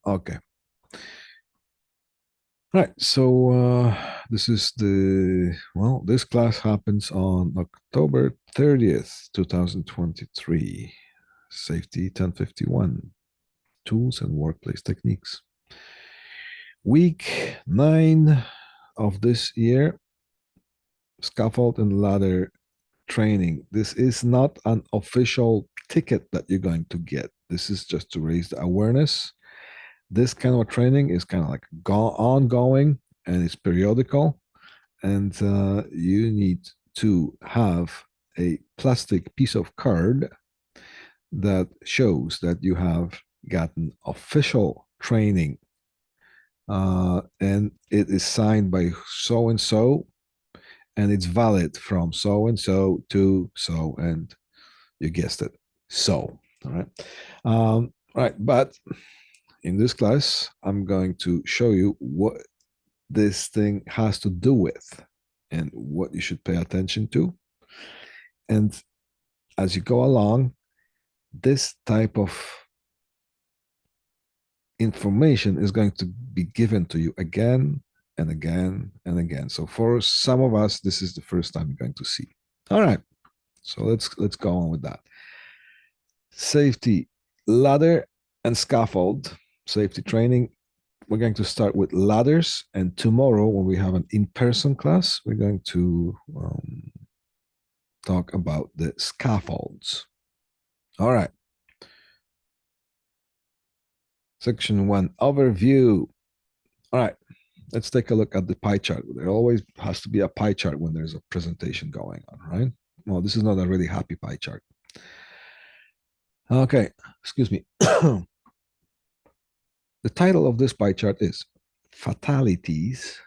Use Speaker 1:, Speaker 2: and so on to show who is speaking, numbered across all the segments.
Speaker 1: Okay. Right. So this is this class happens on October 30th, 2023. Safety 1051, tools and workplace techniques. Week 9 of this year, scaffold and ladder training. This is not an official ticket that you're going to get. This is just to raise the awareness. This kind of training is kind of like ongoing, and it's periodical, and you need to have a plastic piece of card that shows that you have gotten official training, and it is signed by so and so, and it's valid from so and so to so, and you guessed it, so. All right. Right, but in this class, I'm going to show you what this thing has to do with and what you should pay attention to. And as you go along, this type of information is going to be given to you again and again and again. So for some of us, this is the first time you're going to see. All right. So let's go on with that. Safety, ladder and scaffold, safety training. We're going to start with ladders, and tomorrow when we have an in-person class, we're going to talk about the scaffolds. All right. Section 1, overview. All right, let's take a look at the pie chart. There always has to be a pie chart when there's a presentation going on, right? Well, this is not a really happy pie chart. Okay, excuse me. The title of this pie chart is Fatalities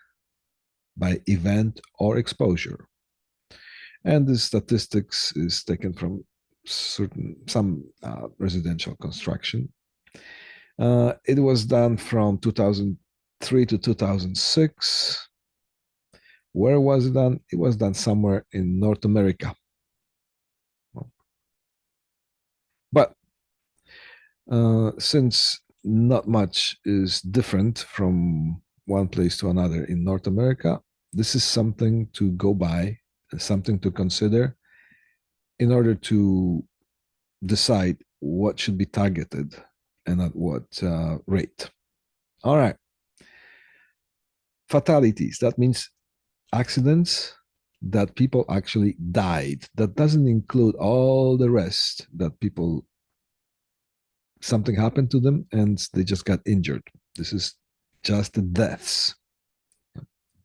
Speaker 1: by Event or Exposure. And the statistics is taken from some residential construction. It was done from 2003 to 2006. Where was it done? It was done somewhere in North America. But since not much is different from one place to another in North America, this is something to go by, something to consider in order to decide what should be targeted and at what rate. All right. Fatalities, that means accidents that people actually died. That doesn't include all the rest that people, something happened to them and they just got injured. This is just the deaths.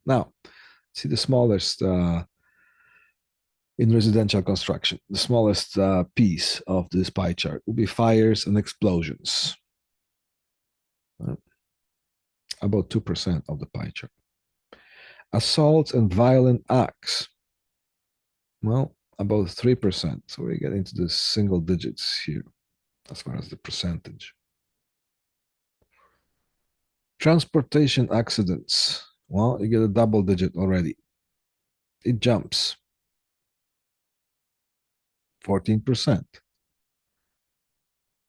Speaker 1: Now, see the smallest in residential construction, the smallest piece of this pie chart will be fires and explosions. About 2% of the pie chart. Assaults and violent acts, well, about 3%. So we get into the single digits here as far as the percentage. Transportation accidents, well, you get a double digit already. It jumps 14%.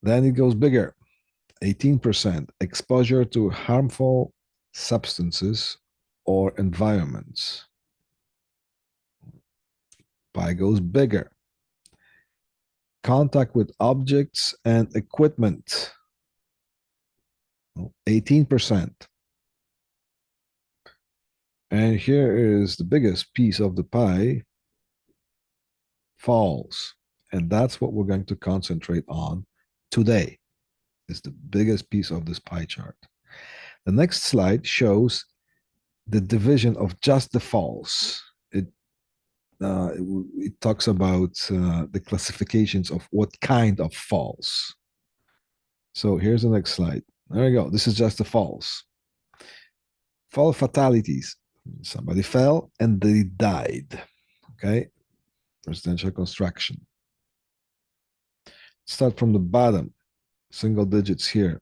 Speaker 1: Then it goes bigger, 18%. Exposure to harmful substances or environments. Pie goes bigger. Contact with objects and equipment, 18%. And here is the biggest piece of the pie, falls. And that's what we're going to concentrate on today. It's the biggest piece of this pie chart. The next slide shows the division of just the falls. It talks about the classifications of what kind of falls. So here's the next slide. There we go. This is just the falls. Fall fatalities. Somebody fell and they died. Okay. Residential construction. Start from the bottom. Single digits here.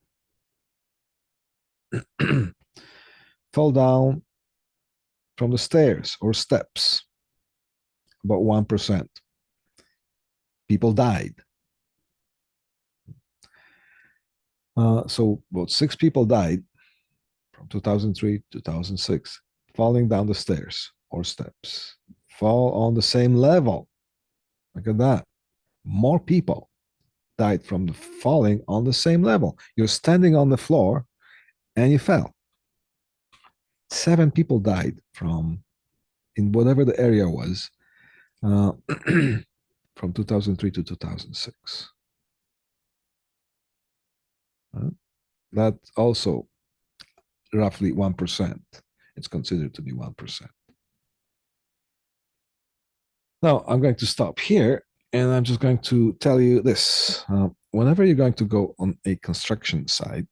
Speaker 1: Fell down from the stairs or steps. About 1%. People died. So about 6 people died from 2003 to 2006, falling down the stairs or steps, fall on the same level. Look at that. More people died from the falling on the same level. You're standing on the floor and you fell. 7 people died from in whatever the area was uh, from 2003 to 2006. That also roughly 1%. It's considered to be 1%. Now I'm going to stop here and I'm just going to tell you this. Whenever you're going to go on a construction site,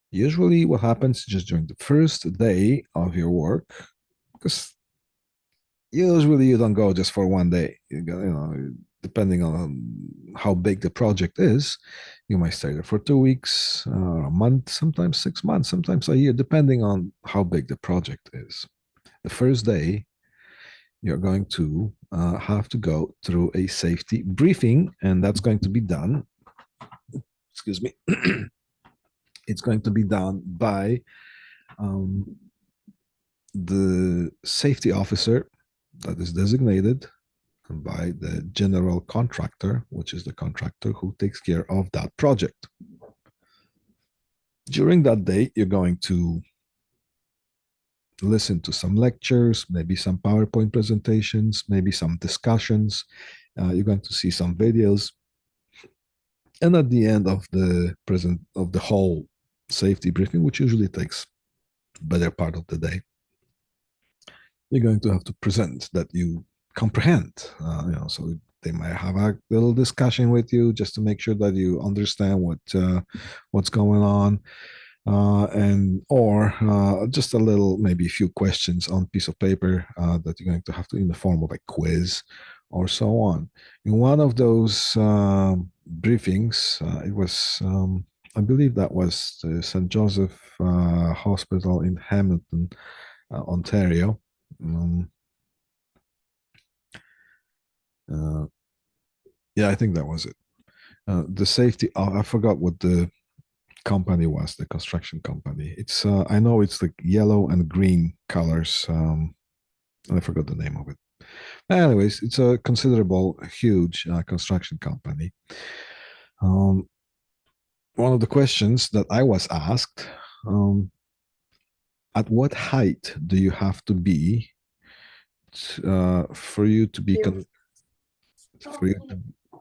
Speaker 1: usually what happens just during the first day of your work, because usually you don't go just for one day, depending on how big the project is, you might stay there for 2 weeks, a month, sometimes 6 months, sometimes a year, depending on how big the project is. The first day, you're going to have to go through a safety briefing, and that's going to be done. Excuse me. It's going to be done by the safety officer that is designated by the general contractor, which is the contractor who takes care of that project. During that day, you're going to listen to some lectures, maybe some PowerPoint presentations, maybe some discussions. You're going to see some videos. And at the end of the whole safety briefing, which usually takes better part of the day, you're going to have to present that you comprehend. So they might have a little discussion with you just to make sure that you understand what's going on, and or just a little, maybe a few questions on piece of paper that you're going to have to in the form of a quiz or so on. In one of those briefings, it was I believe that was the St. Joseph Hospital in Hamilton, Ontario. Uh, yeah, I think that was it. The safety, I forgot what the company was, the construction company. It's I know it's like yellow and green colors. I forgot the name of it. Anyways, it's a considerable, huge construction company. One of the questions that I was asked, at what height do you have to be for you to be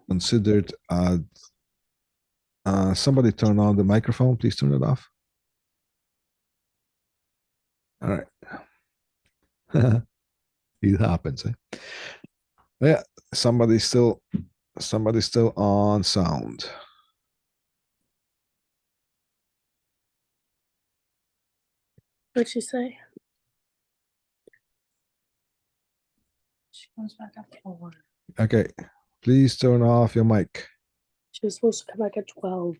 Speaker 1: considered? Somebody turn on the microphone. Please turn it off. All right. It happens. Yeah, somebody's still on sound.
Speaker 2: What'd she say? She comes back at 4.
Speaker 1: Okay, please turn off your mic.
Speaker 2: She was supposed to come back at 12.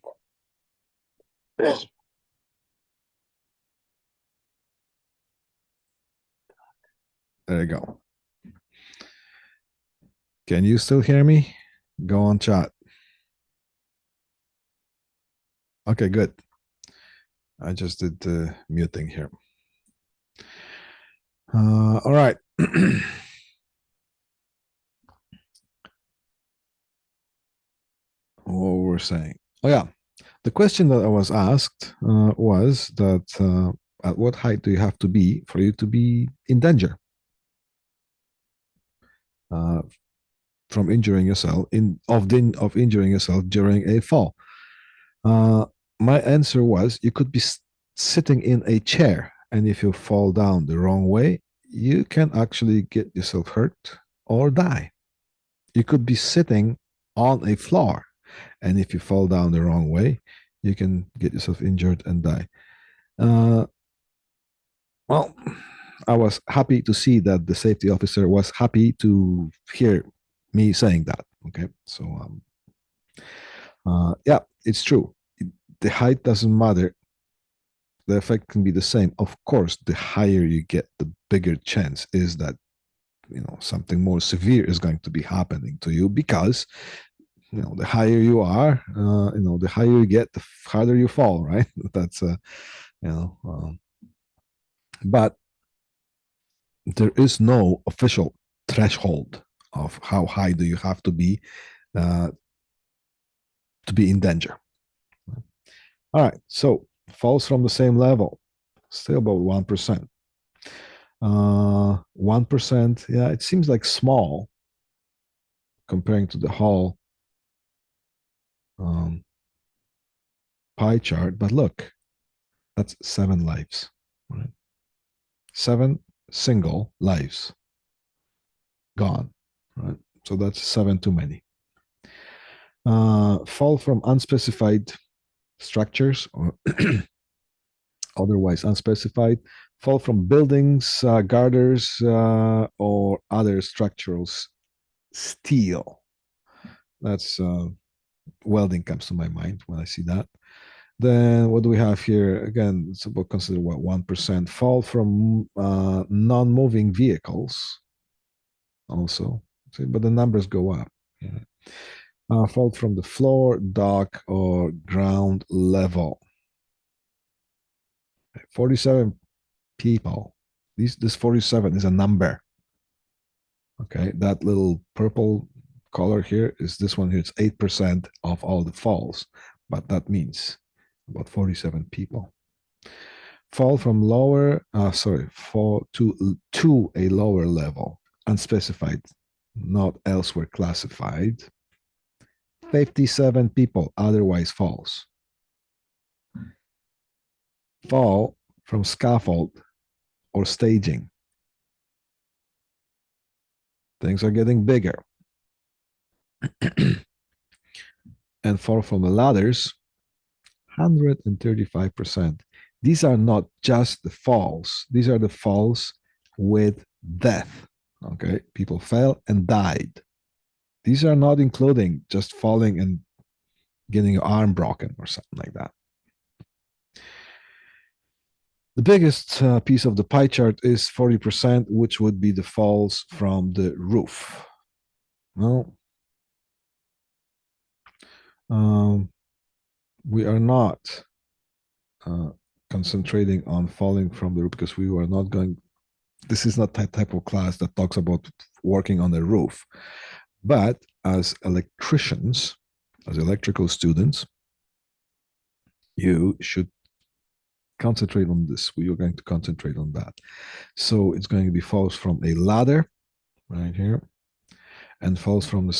Speaker 1: There you go. Can you still hear me? Go on chat. Okay, good. I just did the muting here. All right. What we're saying. Oh yeah, the question that I was asked was that at what height do you have to be for you to be in danger from injuring yourself of injuring yourself during a fall? My answer was you could be sitting in a chair, and if you fall down the wrong way, you can actually get yourself hurt or die. You could be sitting on a floor, and if you fall down the wrong way, you can get yourself injured and die. Well, I was happy to see that the safety officer was happy to hear me saying that. Okay, so yeah, it's true. The height doesn't matter. The effect can be the same. Of course, the higher you get, the bigger chance is that something more severe is going to be happening to you, because the higher you are, the higher you get, the harder you fall, right? That's but there is no official threshold of how high do you have uh, to be in danger. All right, so falls from the same level, still about 1%. 1%, yeah, it seems like small comparing to the whole um, pie chart, but look, that's 7 lives, right? 7 single lives gone, right? So that's 7 too many. Fall from unspecified structures or otherwise unspecified, fall from buildings, girders, or other structural steel. That's welding comes to my mind when I see that. Then what do we have here? Again, it's about consider what 1% fall from non-moving vehicles. Also, see, but the numbers go up. Yeah. Fall from the floor, dock, or ground level. 47 people. This 47 is a number. Okay, that little purple color here is this one here. It's 8% of all the falls, but that means about 47 people. Fall from fall to a lower level, unspecified, not elsewhere classified. 57 people otherwise falls. Fall from scaffold or staging. Things are getting bigger. And fall from the ladders, 135%. These are not just the falls, these are the falls with death. Okay, people fell and died. These are not including just falling and getting your arm broken or something like that. The biggest piece of the pie chart is 40%, which would be the falls from the roof. Well, we are not concentrating on falling from the roof because we are not going. This is not that type of class that talks about working on the roof. But as electricians, as electrical students, you should concentrate on this. We are going to concentrate on that. So it's going to be falls from a ladder right here and falls from the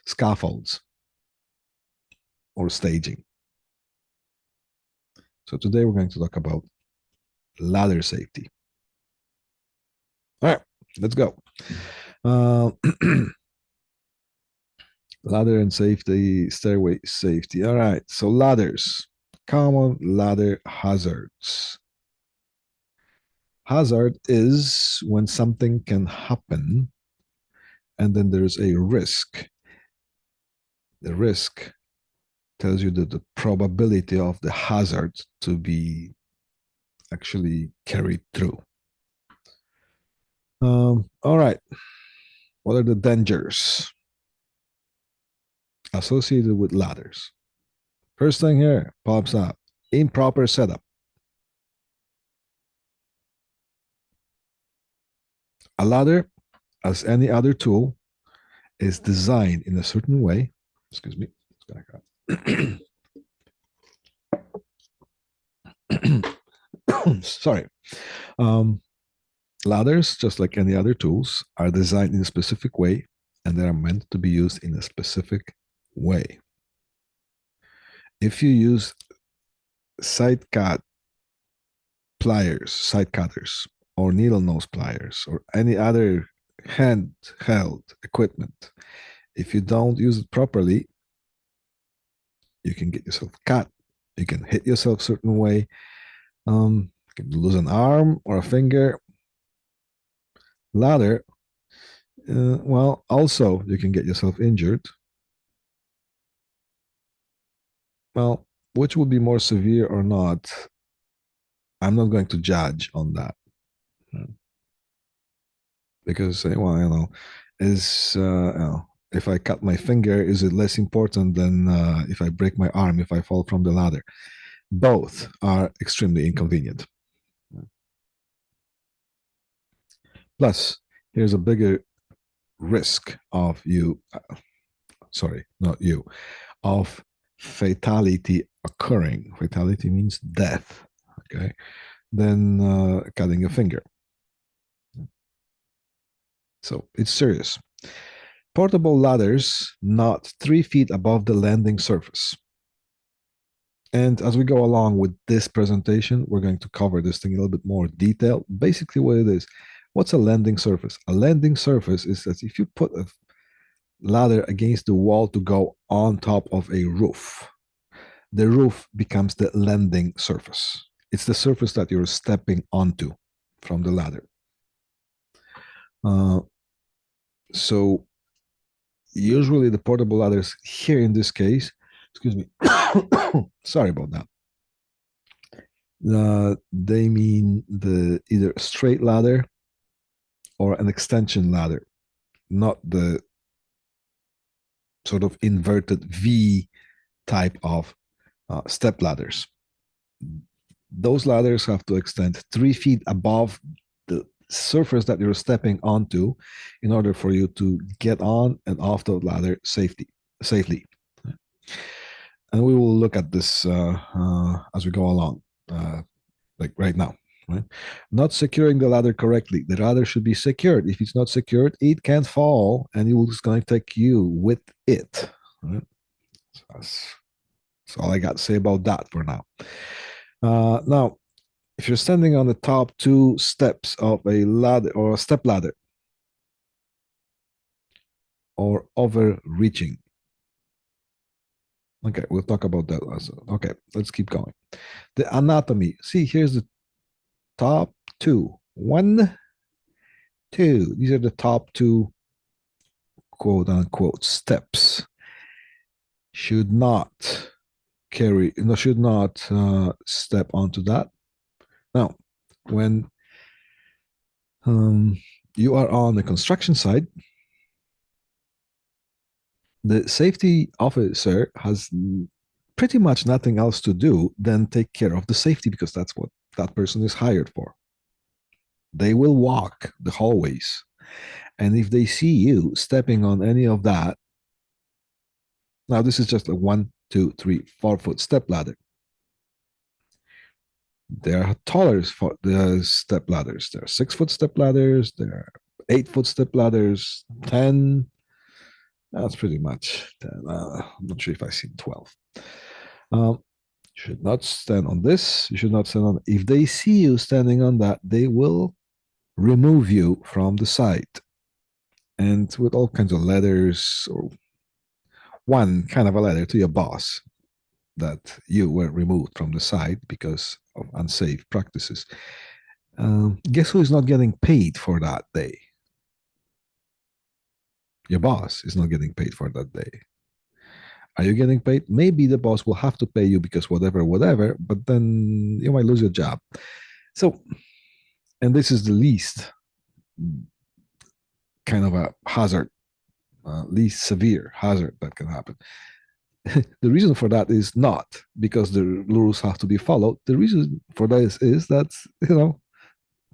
Speaker 1: scaffolds or staging. So today we're going to talk about ladder safety. All right, let's go. Ladder and safety, stairway safety. All right, so ladders, common ladder hazards. Hazard is when something can happen and then there's a risk. The risk tells you that the probability of the hazard to be actually carried through. All right. What are the dangers associated with ladders? First thing here pops up, improper setup. A ladder, as any other tool, is designed in a certain way. Excuse me. Sorry. Ladders, just like any other tools, are designed in a specific way and they are meant to be used in a specific way. If you use side cut pliers, side cutters, or needle nose pliers, or any other handheld equipment, if you don't use it properly, you can get yourself cut. You can hit yourself a certain way. You can lose an arm or a finger. Ladder, well, also you can get yourself injured. Well, which would be more severe or not? I'm not going to judge on that because well, is if I cut my finger, is it less important than if I break my arm, if I fall from the ladder? Both are extremely inconvenient. Plus, here's a bigger risk of you, sorry, not you, of fatality occurring. Fatality means death, okay, than cutting a finger. So it's serious. Portable ladders not 3 feet above the landing surface. And as we go along with this presentation, we're going to cover this thing in a little bit more detail. Basically, what it is, what's a landing surface? A landing surface is that if you put a ladder against the wall to go on top of a roof, the roof becomes the landing surface. It's the surface that you're stepping onto from the ladder. So usually the portable ladders here in this case, excuse me, sorry about that. They mean the either straight ladder or an extension ladder, not the sort of inverted V type of step ladders. Those ladders have to extend 3 feet above the surface that you're stepping onto in order for you to get on and off the ladder safely. And we will look at this as we go along, like right now. Right? Not securing the ladder correctly. The ladder should be secured. If it's not secured, it can fall and it will just going to take you with it. Right? So that's all I got to say about that for now. Now, if you're standing on the top 2 steps of a ladder or a step ladder or overreaching, okay, we'll talk about that also. Okay, let's keep going. The anatomy. See, here's the top 2. 1, 2. These are the top 2 quote unquote steps. Should not step onto that. Now, when you are on the construction site, the safety officer has pretty much nothing else to do than take care of the safety, because that's what that person is hired for. They will walk the hallways, and if they see you stepping on any of that, now this is just a 1, 2, 3, 4 foot step ladder. There are taller step ladders. There are 6 foot step ladders. There are 8 foot step ladders. 10. That's pretty much 10. I'm not sure if I've seen 12. You should not stand on this. You should not stand on. If they see you standing on that, they will remove you from the site, and with all kinds of letters, or one kind of a letter to your boss that you were removed from the site because of unsafe practices. Guess who is not getting paid for that day? Your boss is not getting paid for that day. Are you getting paid? Maybe the boss will have to pay you because whatever, but then you might lose your job. So, and this is the least kind of a hazard, least severe hazard that can happen. The reason for that is not because the rules have to be followed. The reason for that is that,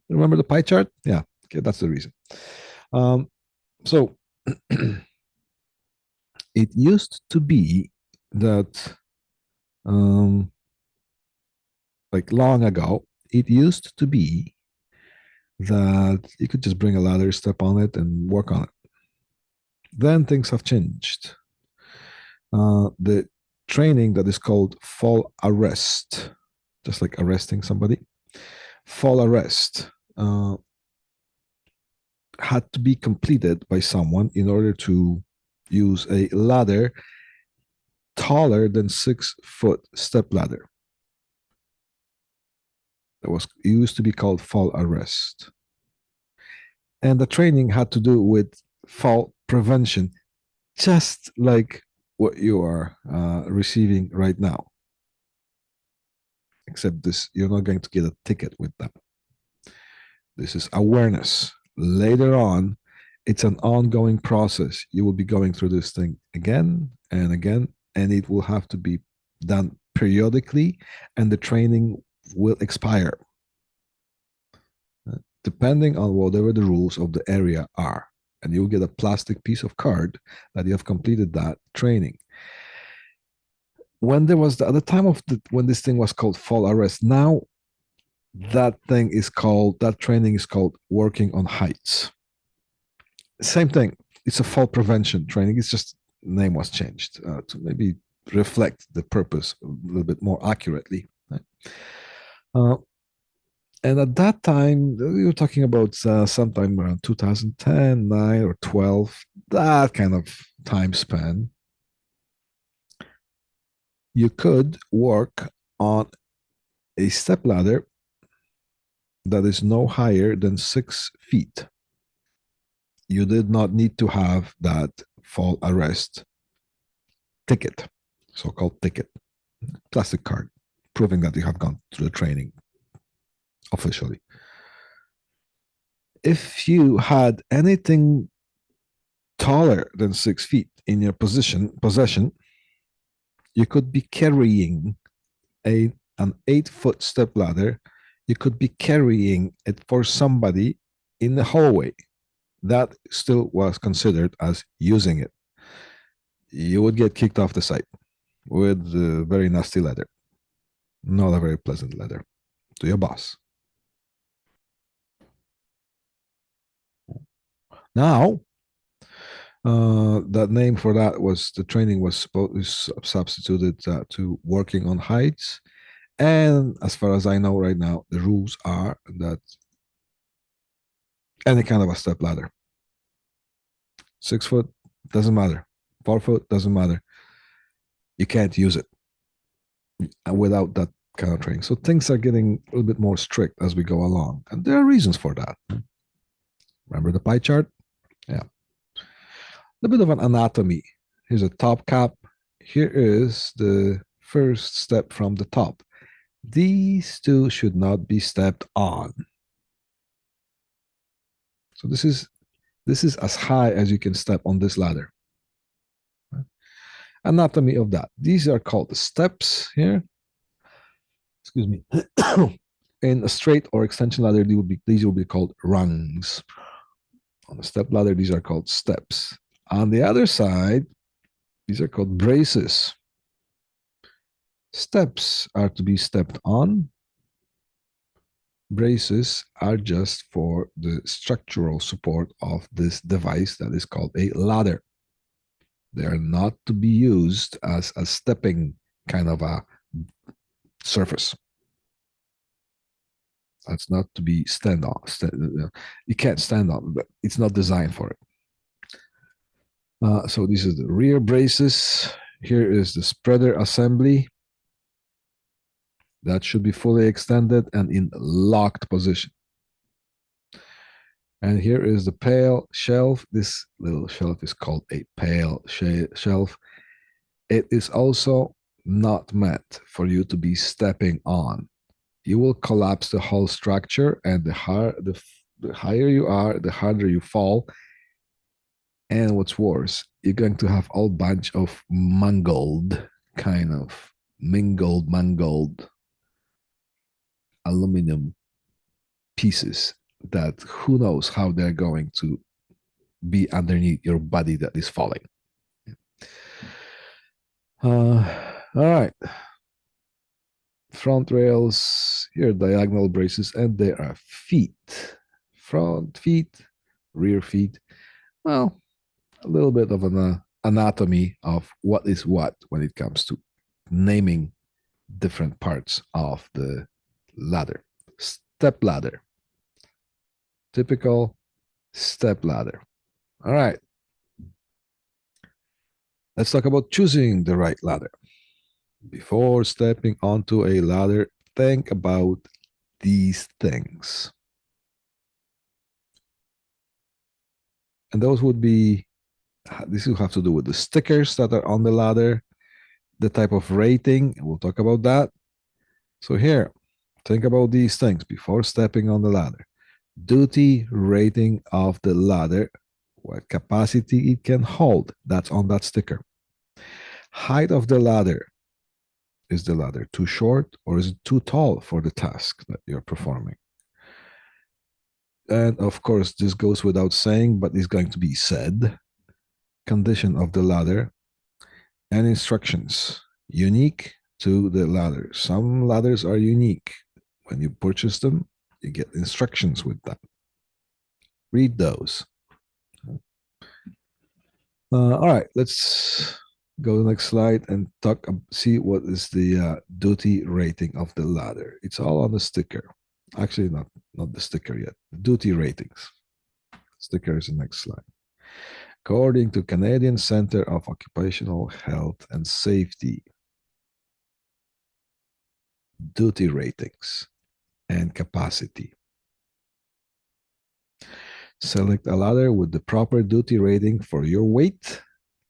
Speaker 1: remember the pie chart? Yeah, okay, that's the reason. So it used to be that, like long ago, it used to be that you could just bring a ladder, step on it, and work on it. Then things have changed. The training that is called fall arrest, just like arresting somebody, fall arrest had to be completed by someone in order to use a ladder taller than 6 foot step ladder. It used to be called fall arrest. And the training had to do with fall prevention, just like what you are receiving right now. Except this, you're not going to get a ticket with that. This is awareness. Later on, It's an ongoing process. You will be going through this thing again and again, and it will have to be done periodically, and the training will expire depending on whatever the rules of the area are. And you'll get a plastic piece of card that you have completed that training. When there was the, at the time of when this thing was called fall arrest, now that thing is called, that training is called working on heights. Same thing. It's a fall prevention training. It's just name was changed to maybe reflect the purpose a little bit more accurately. Right? And at that time, we were talking about sometime around 2010, 9, or 12, that kind of time span. You could work on a step ladder that is no higher than 6 feet. You did not need to have that fall arrest ticket, so-called ticket, plastic card, proving that you have gone through the training officially. If you had anything taller than 6 feet in your possession, you could be carrying an 8-foot step ladder. You could be carrying it for somebody in the hallway. That still was considered as using it. You would get kicked off the site with a very nasty letter. Not a very pleasant letter to your boss. Now, that name for that was the training was substituted to working on heights. And as far as I know right now, the rules are that any kind of a step ladder, 6 foot, doesn't matter. 4 foot, doesn't matter. You can't use it without that kind of training. So things are getting a little bit more strict as we go along. And there are reasons for that. Remember the pie chart? Yeah. A bit of an anatomy. Here's a top cap. Here is the first step from the top. These two should not be stepped on. So this is as high as you can step on this ladder. Anatomy of that. These are called the steps here. Excuse me. In a straight or extension ladder, these will be called rungs. On a step ladder, these are called steps. On the other side, these are called braces. Steps are to be stepped on. Braces are just for the structural support of this device that is called a ladder. They are not to be used as a stepping kind of a surface. That's not to be stand on. You can't stand on, but it's not designed for it. So this is the rear braces. Here is the spreader assembly. That should be fully extended and in locked position. And here is the pail shelf. This little shelf is called a pail shelf. It is also not meant for you to be stepping on. You will collapse the whole structure, and the higher you are, the harder you fall. And what's worse, you're going to have a bunch of mangled aluminum pieces that who knows how they're going to be underneath your body that is falling. All right. Front rails, here diagonal braces, and there are feet. Front feet, rear feet. Well, a little bit of an anatomy of what is what when it comes to naming different parts of the ladder. Step ladder. Typical step ladder. All right. Let's talk about choosing the right ladder. Before stepping onto a ladder, think about these things. And those would be, this will have to do with the stickers that are on the ladder, the type of rating, we'll talk about that. So here, think about these things before stepping on the ladder. Duty rating of the ladder what capacity it can hold. That's on that sticker. Height of the ladder. Is the ladder too short or is it too tall for the task that you're performing? And of course, this goes without saying, but is going to be said. Condition of the ladder and instructions unique to the ladder. Some ladders are unique. When you purchase them, you get instructions with that. Read those. All right, let's go to the next slide and see what is the duty rating of the ladder. It's all on the sticker. Actually, not the sticker yet. The duty ratings. Sticker is the next slide. According to Canadian Centre of Occupational Health and Safety, duty ratings and capacity. Select a ladder with the proper duty rating for your weight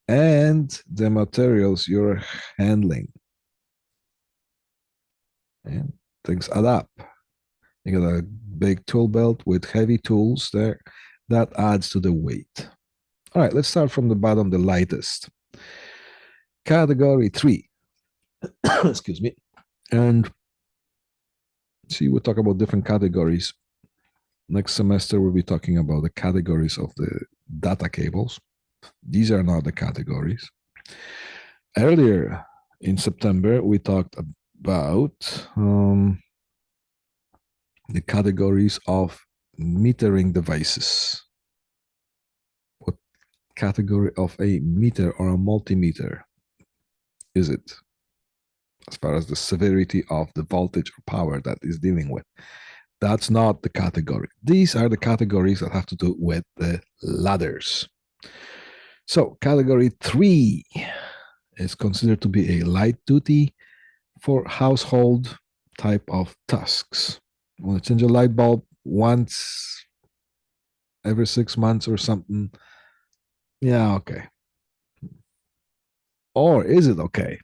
Speaker 1: and the materials you're handling. And things add up. You got a big tool belt with heavy tools there. That adds to the weight. All right, let's start from the bottom, the lightest. Category 3. Excuse me. And see, we'll talk about different categories. Next semester, we'll be talking about the categories of the data cables. These are not the categories. Earlier in September, we talked about the categories of metering devices. What category of a meter or a multimeter is it? As far as the severity of the voltage or power that is dealing with. That's not the category. These are the categories that have to do with the ladders. So category 3 is considered to be a light duty for household type of tasks. You want to change a light bulb once every 6 months or something. Yeah, okay. Or is it okay?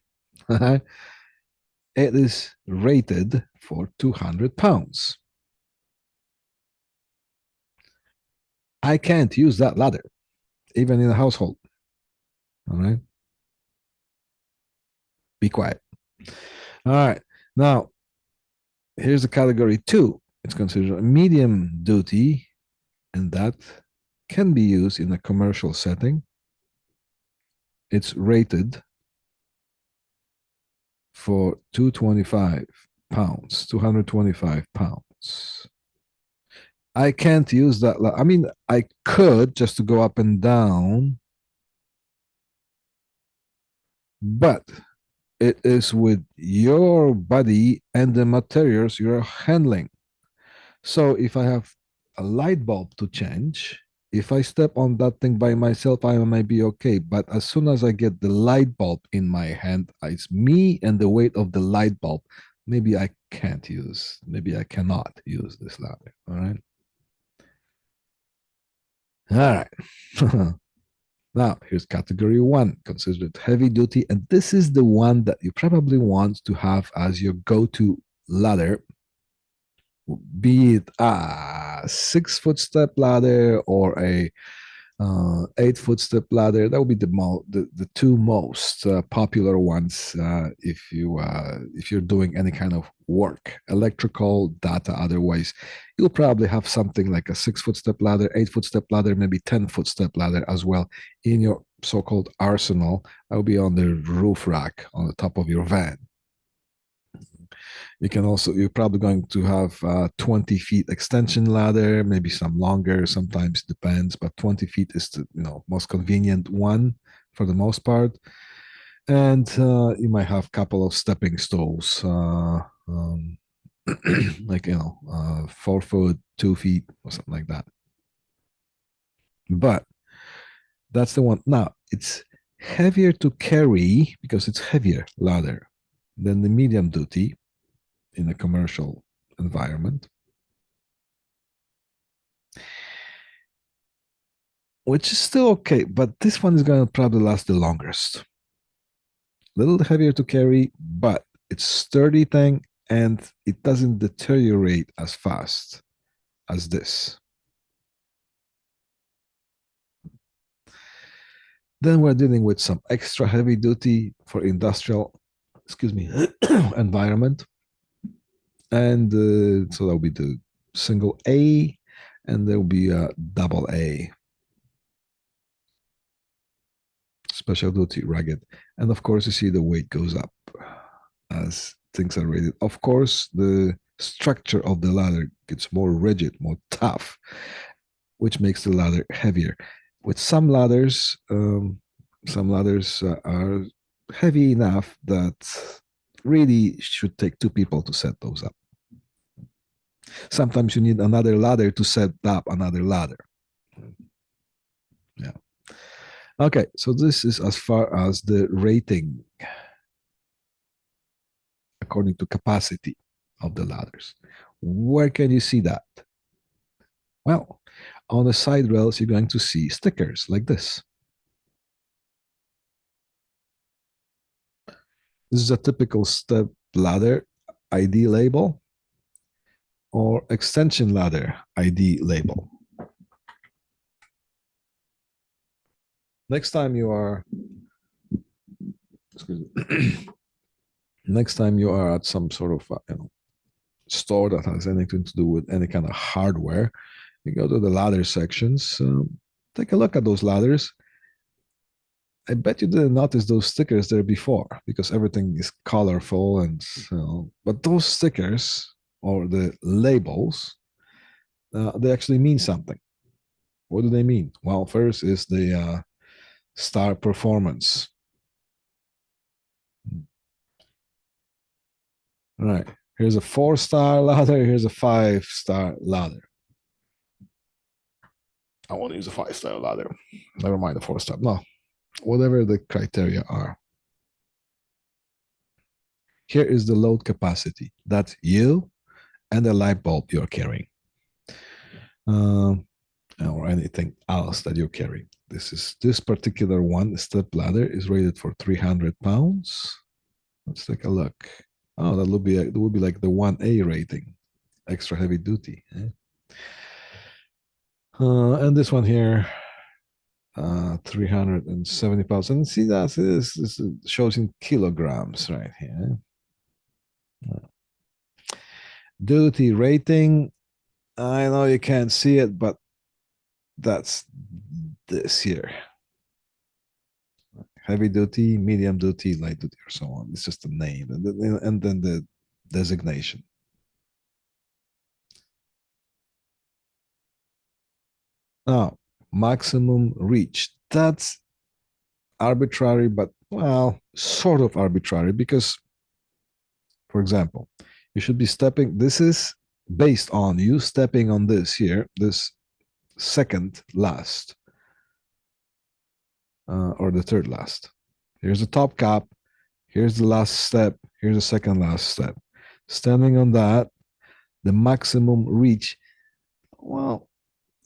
Speaker 1: It is rated for 200 pounds. I can't use that ladder, even in a household. All right. Be quiet. All right. Now, here's the category 2. It's considered a medium duty, and that can be used in a commercial setting. It's rated for 225 pounds, 225 pounds. I can't use that. I mean, I could just to go up and down, but it is with your body and the materials you're handling. So if I have a light bulb to change, if I step on that thing by myself, I might be okay. But as soon as I get the light bulb in my hand, it's me and the weight of the light bulb. Maybe I can't use, maybe I cannot use this ladder. All right. All right. Now, here's category 1, considered heavy duty. And this is the one that you probably want to have as your go-to ladder, be it a 6-foot step ladder or a 8-foot step ladder. That would be the two most popular ones if you're doing any kind of work, electrical, data. Otherwise, you'll probably have something like a 6-foot step ladder, 8-foot step ladder, maybe 10-foot step ladder as well in your so-called arsenal. That will be on the roof rack on the top of your van. You're probably going to have 20 feet extension ladder, maybe some longer, sometimes depends, but 20 feet is the most convenient one for the most part. And you might have a couple of stepping stools, like 4 foot, 2 feet, or something like that. But that's the one. Now it's heavier to carry because it's heavier ladder than the medium duty in a commercial environment, which is still okay, but this one is going to probably last the longest. A little heavier to carry, but it's sturdy thing and it doesn't deteriorate as fast as this. Then we're dealing with some extra heavy duty for industrial, excuse me, environment. And so that'll be the single A, and there'll be a double A, special duty rugged. And of course, you see the weight goes up as things are rated. Of course, the structure of the ladder gets more rigid, more tough, which makes the ladder heavier. With some ladders are heavy enough that really should take two people to set those up. Sometimes you need another ladder to set up another ladder. Yeah. Okay, so this is as far as the rating according to capacity of the ladders. Where can you see that? Well, on the side rails, you're going to see stickers like this. This is a typical step ladder ID label or extension ladder ID label. Next time you are, excuse me, next time you are at some sort of store that has anything to do with any kind of hardware, you go to the ladder sections, take a look at those ladders. I bet you didn't notice those stickers there before because everything is colorful and but those stickers or the labels, they actually mean something. What do they mean? Well, first is the star performance. All right, here's a 4-star ladder. Here's a 5-star ladder. I want to use a 5-star ladder. Never mind the 4-star. No, whatever the criteria are. Here is the load capacity. That's you and the light bulb you're carrying. Or anything else that you're carrying. This particular one, step ladder, is rated for 300 pounds. Let's take a look. Oh, that would be like the 1A rating, extra heavy duty. And this one here, 370 pounds. And see that this shows in kilograms right here. Duty rating. I know you can't see it, but that's this here. Heavy duty, medium duty, light duty, or so on. It's just a name, and then the designation. Now, maximum reach. That's arbitrary, but well, sort of arbitrary because, for example, you should be stepping. This is based on you stepping on this here, this second last, or the third last. Here's the top cap. Here's the last step. Here's the second last step. Standing on that, the maximum reach. Well,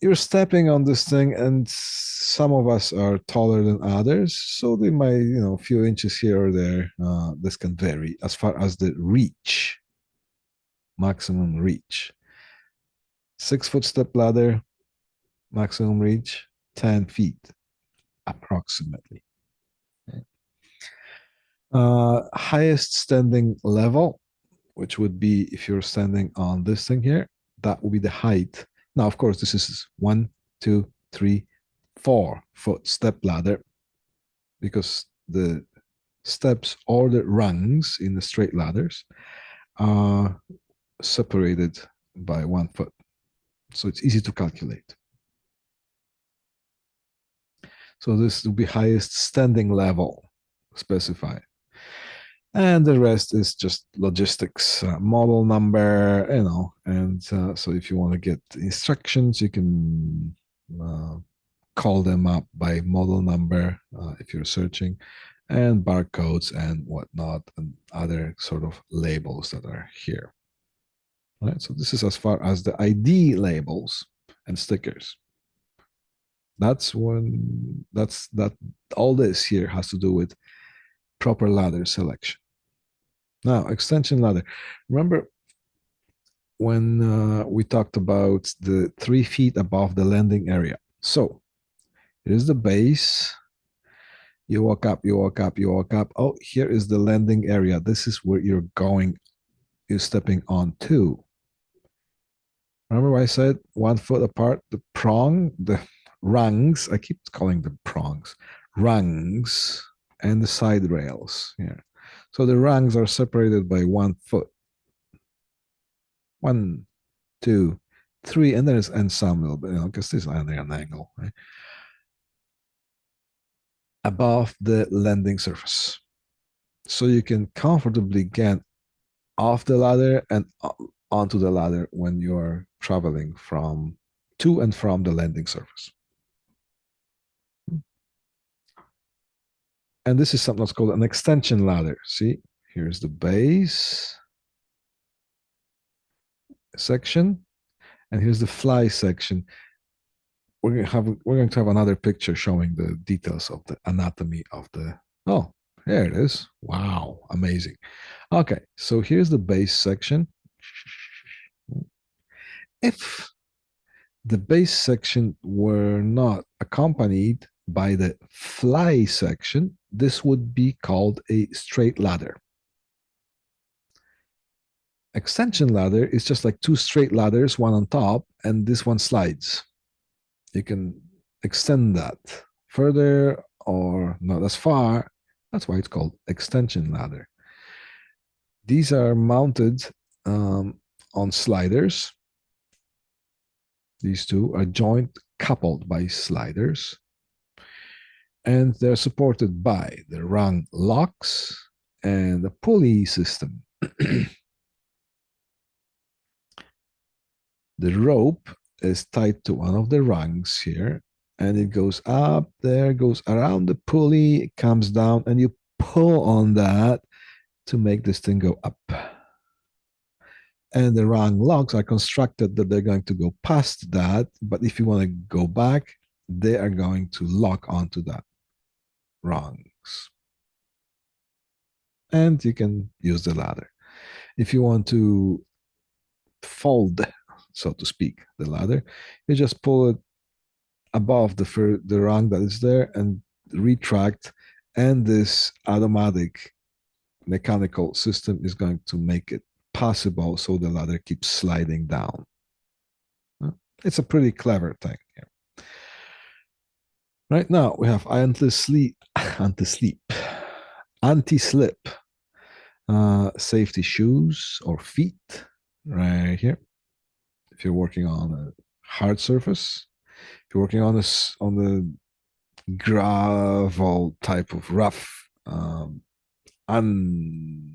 Speaker 1: you're stepping on this thing, and some of us are taller than others, so they might, a few inches here or there. This can vary as far as the reach, maximum reach. 6-foot step ladder, maximum reach 10 feet, approximately. Okay. Highest standing level, which would be if you're standing on this thing here, that will be the height. Now, of course, this is 1, 2, 3, 4-foot step ladder because the steps or the rungs in the straight ladders are separated by 1 foot. So it's easy to calculate. So this will be highest standing level specified. And the rest is just logistics, model number, and so if you want to get instructions, you can call them up by model number if you're searching, and barcodes and whatnot, and other sort of labels that are here. All right, so this is as far as the ID labels and stickers. That's that all this here has to do with proper ladder selection. Now, extension ladder. Remember when we talked about the 3 feet above the landing area? So here's the base. You walk up, you walk up, you walk up. Oh, here is the landing area. This is where you're going, you're stepping on to. Remember what I said 1 foot apart, the prong, the rungs, I keep calling them prongs, rungs, and the side rails here. So the rungs are separated by 1 foot. 1, 2, 3, and then it's and some little bit, because this is landing at an angle, right? Above the landing surface. So you can comfortably get off the ladder and onto the ladder when you're traveling from to and from the landing surface. And this is something that's called an extension ladder. See, here's the base section, and here's the fly section. We're going to have another picture showing the details of the anatomy of the. Oh, there it is. Wow, amazing. Okay, so here's the base section. If the base section were not accompanied by the fly section, this would be called a straight ladder. Extension ladder is just like two straight ladders, one on top, and this one slides. You can extend that further or not as far. That's why it's called extension ladder. These are mounted on sliders. These two are joint coupled by sliders, and they're supported by the rung locks and the pulley system. The rope is tied to one of the rungs here, and it goes up there, goes around the pulley, it comes down, and you pull on that to make this thing go up. And the rung locks are constructed that they're going to go past that, but if you want to go back, they are going to lock onto that rungs. And you can use the ladder. If you want to fold, so to speak, the ladder, you just pull it above the rung that is there and retract, and this automatic mechanical system is going to make it possible so the ladder keeps sliding down. It's a pretty clever thing here. Right now we have anti-slip, anti-slip safety shoes or feet right here. If you're working on a hard surface, if you're working on this on the gravel type of rough, unpolished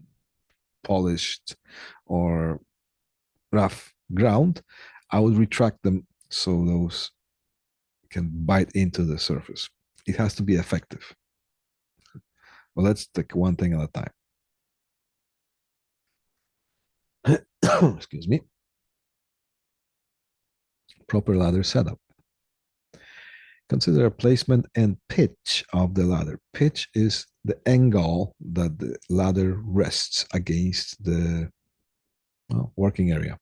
Speaker 1: or rough ground, I would retract them so those can bite into the surface. It has to be effective. Well, let's take one thing at a time. Excuse me. Proper ladder setup. Consider placement and pitch of the ladder. Pitch is the angle that the ladder rests against the working area,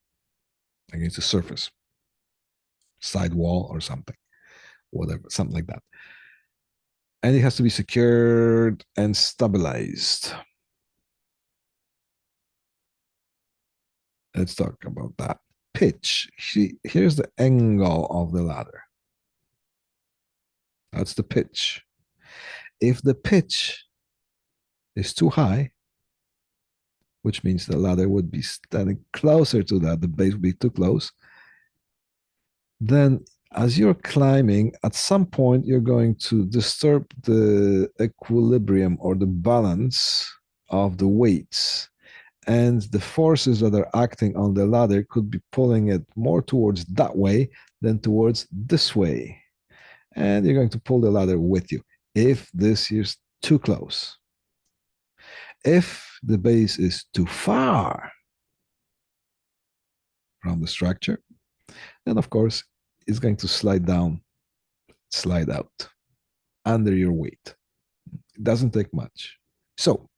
Speaker 1: against the surface, side wall or something, whatever, something like that. And it has to be secured and stabilized. Let's talk about that. Pitch. Here's the angle of the ladder. That's the pitch. If the pitch is too high, which means the ladder would be standing closer to that, the base would be too close, then as you're climbing, at some point you're going to disturb the equilibrium or the balance of the weights. And the forces that are acting on the ladder could be pulling it more towards that way than towards this way. And you're going to pull the ladder with you if this is too close. If the base is too far from the structure, then of course it's going to slide down, slide out under your weight. It doesn't take much. So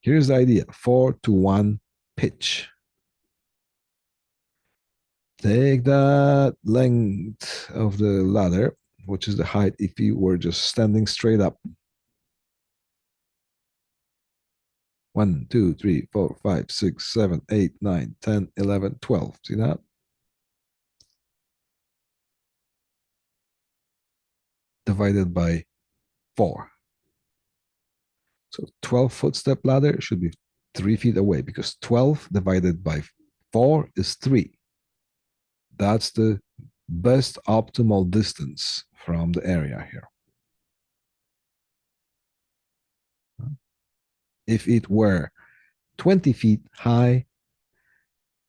Speaker 1: here's the idea: 4-to-1 pitch. Take that length of the ladder, which is the height if you were just standing straight up, 1, 2, 3, 4, 5, 6, 7, 8, 9, 10, 11, 12. See that? Divided by 4. So 12 footstep ladder should be 3 feet away because 12 divided by 4 is 3. That's the best optimal distance from the area here. If it were 20 feet high,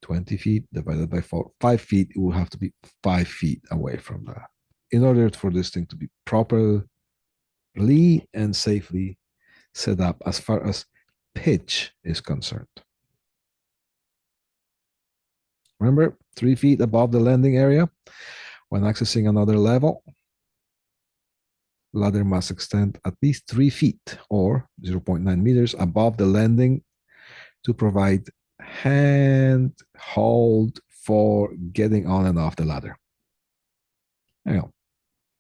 Speaker 1: 20 feet divided by 4, 5 feet, it will have to be 5 feet away from that in order for this thing to be properly and safely set up as far as pitch is concerned. Remember, 3 feet above the landing area. When accessing another level, ladder must extend at least 3 feet or 0.9 meters above the landing to provide hand hold for getting on and off the ladder. You know,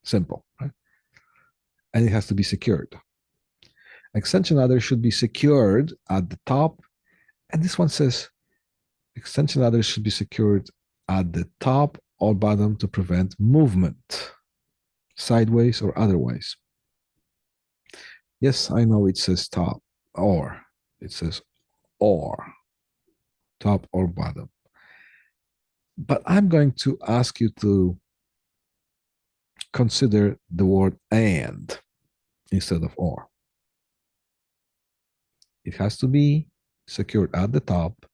Speaker 1: simple, right? And it has to be secured. Extension ladder should be secured at the top. And this one says extension ladder should be secured at the top or bottom to prevent movement, sideways or otherwise. Yes, I know it says top or. It says or, top or bottom. But I'm going to ask you to consider the word and instead of or. It has to be secured at the top.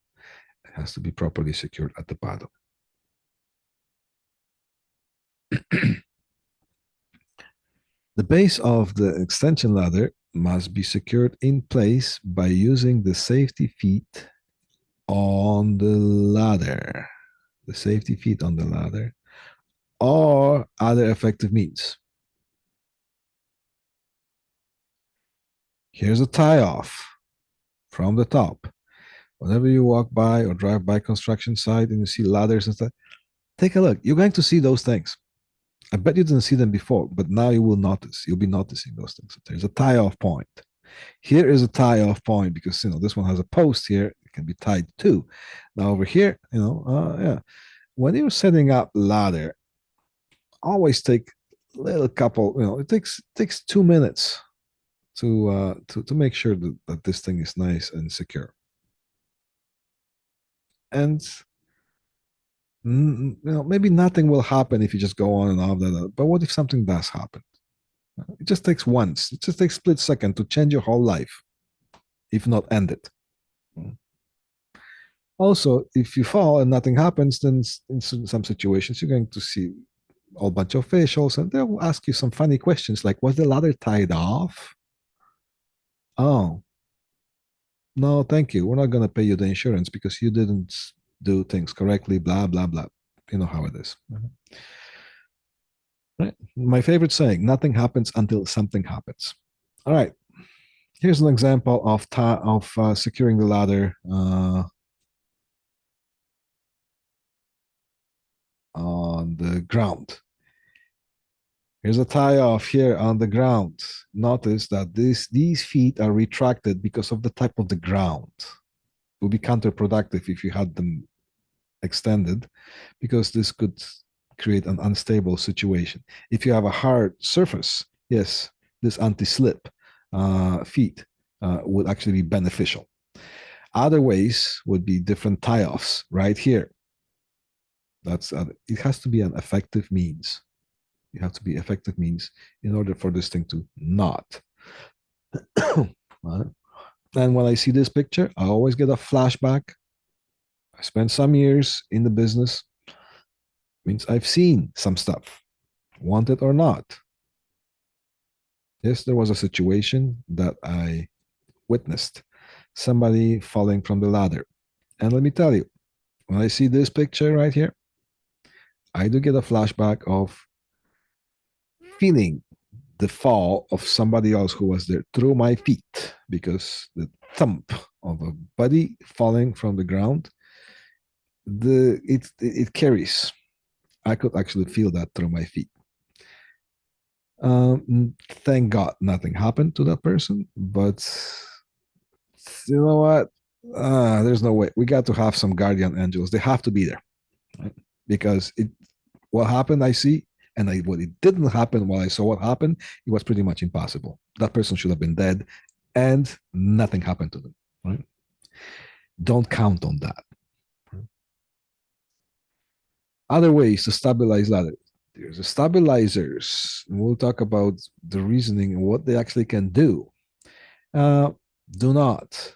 Speaker 1: It has to be properly secured at the bottom. The base of the extension ladder must be secured in place by using the safety feet on the ladder. The safety feet on the ladder or other effective means. Here's a tie-off from the top. Whenever you walk by or drive by construction site and you see ladders and stuff, take a look. You're going to see those things. I bet you didn't see them before, but now you will notice. You'll be noticing those things. There's a tie-off point. Here is a tie-off point because this one has a post here. It can be tied to. Now over here, yeah. When you're setting up ladder, always take a little couple. It takes 2 minutes to make sure that this thing is nice and secure. And maybe nothing will happen if you just go on and off that. But what if something does happen? It just takes once. It just takes a split second to change your whole life, if not end it. Also, if you fall and nothing happens, then in some situations you're going to see a whole bunch of officials, and they'll ask you some funny questions like, "Was the ladder tied off?" Oh, no, thank you. We're not going to pay you the insurance because you didn't do things correctly. Blah blah blah. You know how it is. Right? My favorite saying: "Nothing happens until something happens." All right. Here's an example of securing the ladder on the ground. Here's a tie-off here on the ground. Notice that these feet are retracted because of the type of the ground. It would be counterproductive if you had them extended because this could create an unstable situation. If you have a hard surface, yes, this anti-slip feet would actually be beneficial. Other ways would be different tie-offs right here. It has to be an effective means. You have to be effective means in order for this thing to not. And when I see this picture, I always get a flashback. I spent some years in the business. Means I've seen some stuff, want it or not. Yes, there was a situation that I witnessed, somebody falling from the ladder. And let me tell you, when I see this picture right here, I do get a flashback of feeling the fall of somebody else who was there through my feet because the thump of a body falling from the ground, it carries. I could actually feel that through my feet. Thank God nothing happened to that person, but you know what? There's no way. We got to have some guardian angels. They have to be there, right? Because what happened, I see, and what it didn't happen while I saw what happened, it was pretty much impossible. That person should have been dead, and nothing happened to them, right? Don't count on that. Other ways to stabilize ladder. There's the stabilizers. And we'll talk about the reasoning and what they actually can do. Do not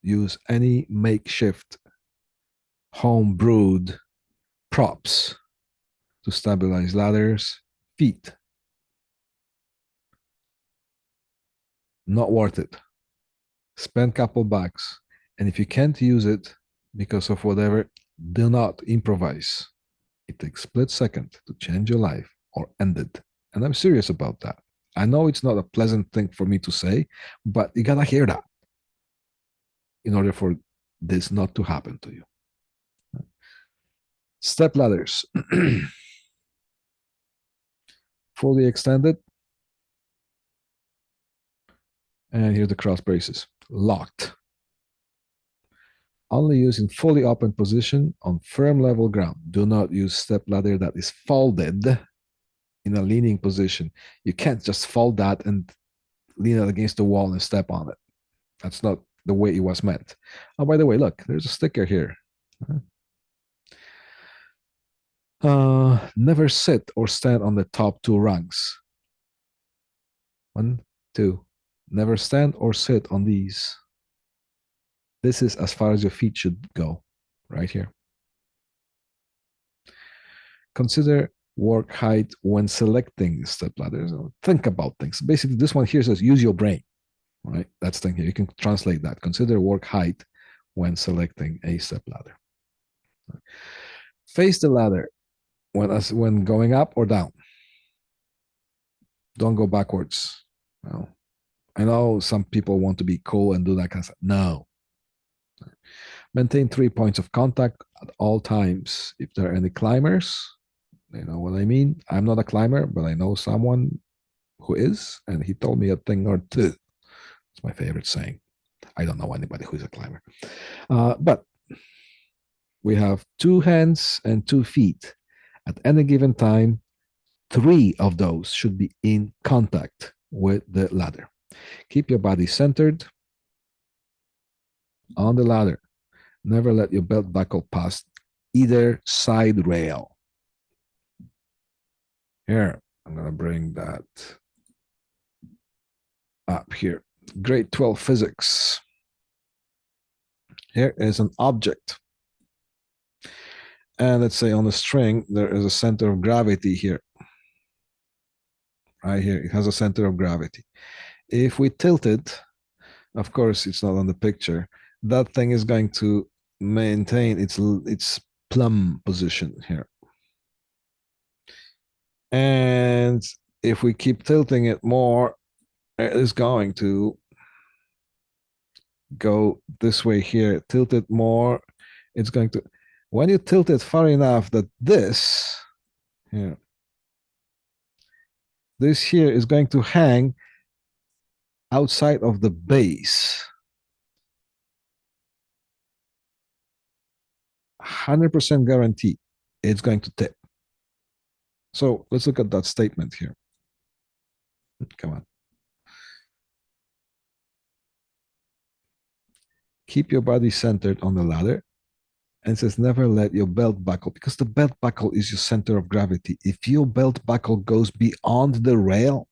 Speaker 1: use any makeshift home brewed props to stabilize ladders, feet. Not worth it. Spend a couple bucks. And if you can't use it because of whatever, do not improvise. It takes split second to change your life or end it. And I'm serious about that. I know it's not a pleasant thing for me to say, but you gotta hear that in order for this not to happen to you. Step ladders. Fully extended. And here the cross braces. Locked. Only use in fully open position on firm level ground. Do not use step ladder that is folded in a leaning position. You can't just fold that and lean it against the wall and step on it. That's not the way it was meant. Oh, by the way, look, there's a sticker here. Never sit or stand on the top two rungs. 1, 2. Never stand or sit on these. This is as far as your feet should go, right here. Consider work height when selecting step ladders. Think about things. Basically, this one here says use your brain, right? That's the thing here. You can translate that. Consider work height when selecting a step ladder. Face the ladder when going up or down. Don't go backwards. Well, I know some people want to be cool and do that kind of stuff. No. Maintain 3 points of contact at all times. If there are any climbers, you know what I mean? I'm not a climber, but I know someone who is, and he told me a thing or two. It's my favorite saying. I don't know anybody who's a climber. But we have 2 hands and 2 feet. At any given time, 3 of those should be in contact with the ladder. Keep your body centered on the ladder. Never let your belt buckle past either side rail. Here, I'm going to bring that up here. Grade 12 physics. Here is an object. And let's say on the string, there is a center of gravity here. Right here, it has a center of gravity. If we tilt it, of course, it's not on the picture, that thing is going to maintain its plumb position here. And if we keep tilting it more, it is going to go this way here. Tilt it more, it's going to, when you tilt it far enough that this here, this here is going to hang outside of the base. 100% guarantee it's going to tip. So let's look at that statement here. Come on. Keep your body centered on the ladder. And it says never let your belt buckle, because the belt buckle is your center of gravity. If your belt buckle goes beyond the rail,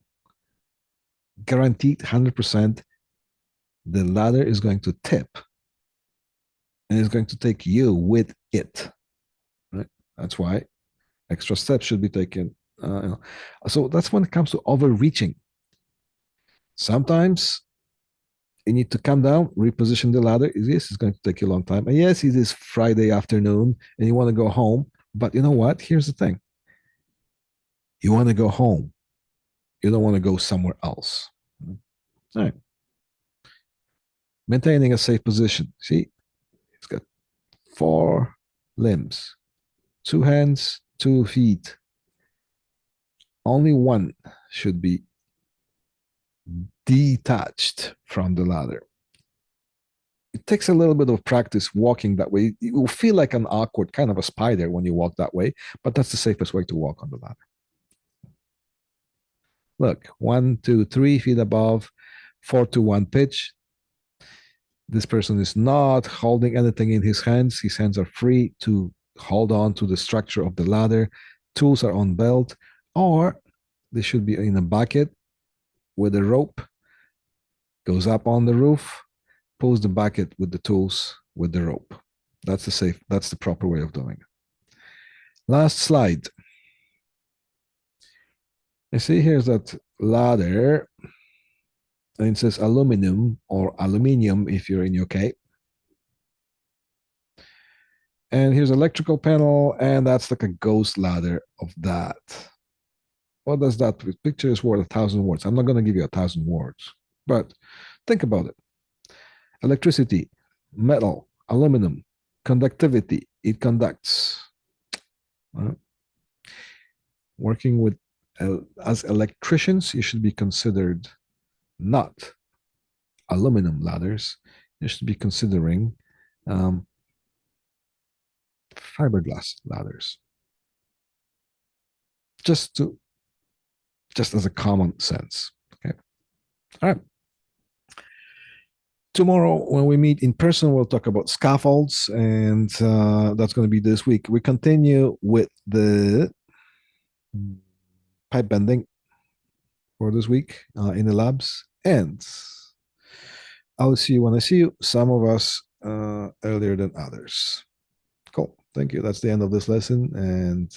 Speaker 1: guaranteed 100%, the ladder is going to tip and it's going to take you with it. Right? That's why extra steps should be taken. So that's when it comes to overreaching. Sometimes you need to come down, reposition the ladder. Yes, it's going to take you a long time. And yes, it is Friday afternoon and you want to go home. But you know what? Here's the thing. You want to go home. You don't want to go somewhere else. All right. Maintaining a safe position. See, it's got 4 limbs, 2 hands, 2 feet. Only one should be detached from the ladder. it takes a little bit of practice walking that way. You will feel like an awkward kind of a spider when you walk that way, but that's the safest way to walk on the ladder. Look, 1, 2, 3 feet above, 4-to-1 pitch. This person is not holding anything in his hands. His hands are free to hold on to the structure of the ladder. Tools are on belt, or they should be in a bucket with a rope. Goes up on the roof, pulls the bucket with the tools with the rope. That's the proper way of doing it. Last slide. You see here's that ladder, and it says aluminum or aluminium if you're in UK. And here's electrical panel, and that's like a ghost ladder of that. What does that picture is worth 1,000 words? I'm not going to give you 1,000 words, but think about it. Electricity, metal, aluminum, conductivity, it conducts. Working with as electricians, you should be considered not aluminum ladders. You should be considering fiberglass ladders. Just as a common sense. Okay. All right. Tomorrow, when we meet in person, we'll talk about scaffolds, and that's going to be this week. We continue with the pipe bending for this week in the labs, and I'll see you when I see you. Some of us earlier than others. Cool. Thank you. That's the end of this lesson, and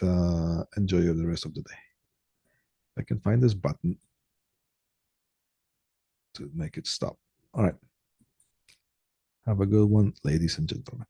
Speaker 1: enjoy the rest of the day. I can find this button to make it stop. All right. Have a good one, ladies and gentlemen.